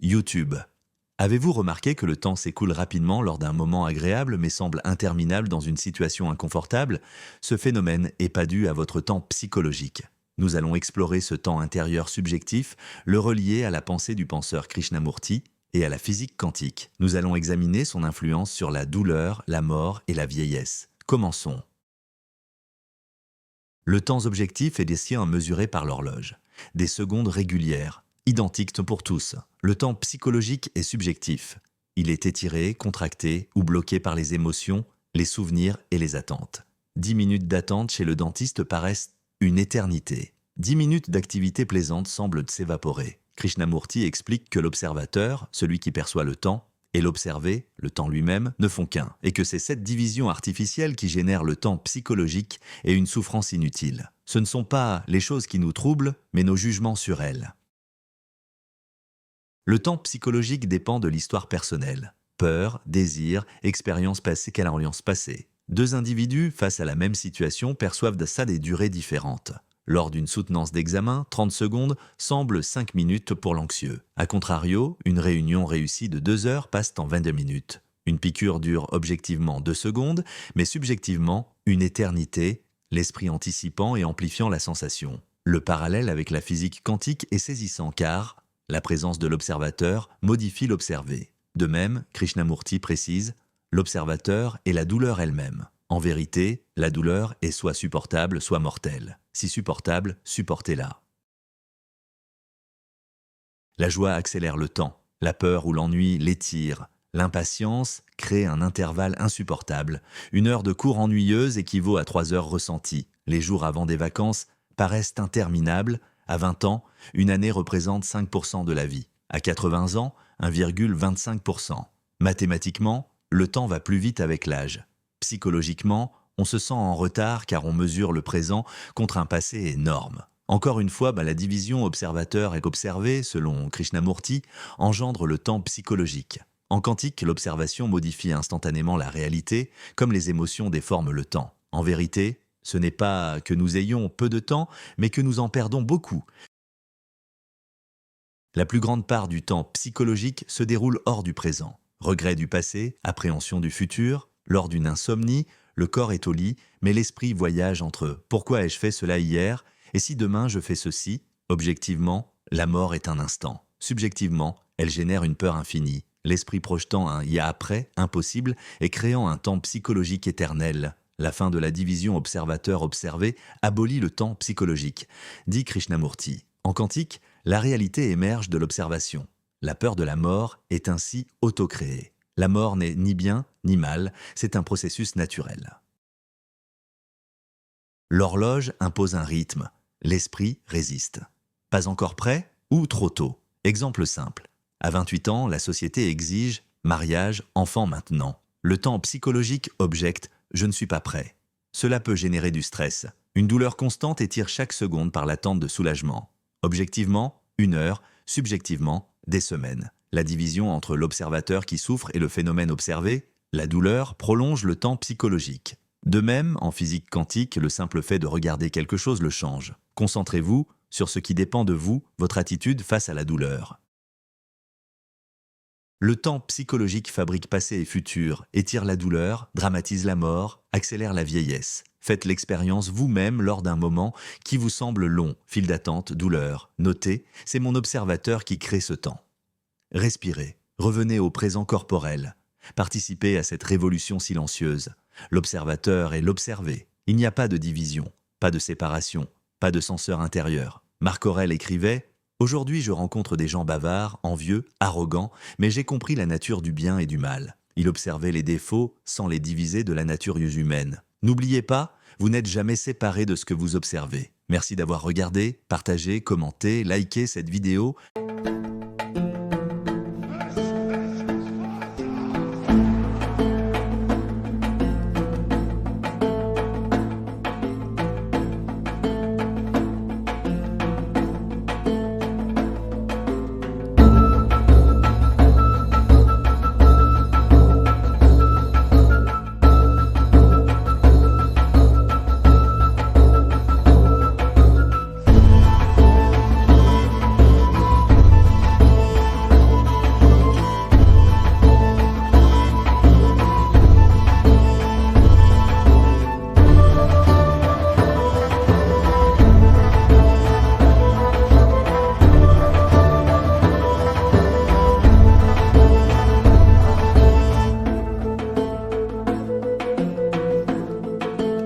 YouTube. Avez-vous remarqué que le temps s'écoule rapidement lors d'un moment agréable mais semble interminable dans une situation inconfortable? Ce phénomène n'est pas dû à votre temps psychologique. Nous allons explorer ce temps intérieur subjectif, le relier à la pensée du penseur Krishnamurti et à la physique quantique. Nous allons examiner son influence sur la douleur, la mort et la vieillesse. Commençons. Le temps objectif est des siens mesurés par l'horloge. Des secondes régulières, identiques pour tous. Le temps psychologique est subjectif. Il est étiré, contracté ou bloqué par les émotions, les souvenirs et les attentes. 10 minutes d'attente chez le dentiste paraissent une éternité. 10 minutes d'activité plaisante semblent s'évaporer. Krishnamurti explique que l'observateur, celui qui perçoit le temps, et l'observé, le temps lui-même, ne font qu'un, et que c'est cette division artificielle qui génère le temps psychologique et une souffrance inutile. Ce ne sont pas les choses qui nous troublent, mais nos jugements sur elles. Le temps psychologique dépend de l'histoire personnelle. Peur, désir, expérience passée, quelle alliance passée. Deux individus, face à la même situation, perçoivent ça des durées différentes. Lors d'une soutenance d'examen, 30 secondes semblent 5 minutes pour l'anxieux. A contrario, une réunion réussie de 2 heures passe en 22 minutes. Une piqûre dure objectivement 2 secondes, mais subjectivement, une éternité, l'esprit anticipant et amplifiant la sensation. Le parallèle avec la physique quantique est saisissant car la présence de l'observateur modifie l'observé. De même, Krishnamurti précise, l'observateur est la douleur elle-même. En vérité, la douleur est soit supportable, soit mortelle. Si supportable, supportez-la. La joie accélère le temps, la peur ou l'ennui l'étire, l'impatience crée un intervalle insupportable. 1 heure de cours ennuyeuse équivaut à 3 heures ressenties. Les jours avant des vacances paraissent interminables. À 20 ans, une année représente 5% de la vie. À 80 ans, 1,25%. Mathématiquement, le temps va plus vite avec l'âge. Psychologiquement, on se sent en retard car on mesure le présent contre un passé énorme. Encore une fois, la division observateur et observé, selon Krishnamurti, engendre le temps psychologique. En quantique, l'observation modifie instantanément la réalité, comme les émotions déforment le temps. En vérité, ce n'est pas que nous ayons peu de temps, mais que nous en perdons beaucoup. La plus grande part du temps psychologique se déroule hors du présent. Regret du passé, appréhension du futur. Lors d'une insomnie, le corps est au lit, mais l'esprit voyage entre « pourquoi ai-je fait cela hier ?» et « si demain je fais ceci ?» Objectivement, la mort est un instant. Subjectivement, elle génère une peur infinie, l'esprit projetant un « y a après » impossible et créant un temps psychologique éternel. La fin de la division observateur-observé abolit le temps psychologique, dit Krishnamurti. En quantique, la réalité émerge de l'observation. La peur de la mort est ainsi autocréée. La mort n'est ni bien ni mal, c'est un processus naturel. L'horloge impose un rythme, l'esprit résiste. Pas encore prêt ou trop tôt? Exemple simple. À 28 ans, la société exige mariage, enfant maintenant. Le temps psychologique objecte « je ne suis pas prêt ». Cela peut générer du stress. Une douleur constante étire chaque seconde par l'attente de soulagement. Objectivement, 1 heure, subjectivement, des semaines. La division entre l'observateur qui souffre et le phénomène observé, la douleur, prolonge le temps psychologique. De même, en physique quantique, le simple fait de regarder quelque chose le change. Concentrez-vous sur ce qui dépend de vous, votre attitude face à la douleur. Le temps psychologique fabrique passé et futur, étire la douleur, dramatise la mort, accélère la vieillesse. Faites l'expérience vous-même lors d'un moment qui vous semble long, file d'attente, douleur. Notez, c'est mon observateur qui crée ce temps. Respirez, revenez au présent corporel. Participez à cette révolution silencieuse. L'observateur et l'observé. Il n'y a pas de division, pas de séparation, pas de censeur intérieur. Marc Aurèle écrivait « Aujourd'hui je rencontre des gens bavards, envieux, arrogants, mais j'ai compris la nature du bien et du mal. » Il observait les défauts sans les diviser de la nature humaine. N'oubliez pas, vous n'êtes jamais séparé de ce que vous observez. Merci d'avoir regardé, partagé, commenté, liké cette vidéo.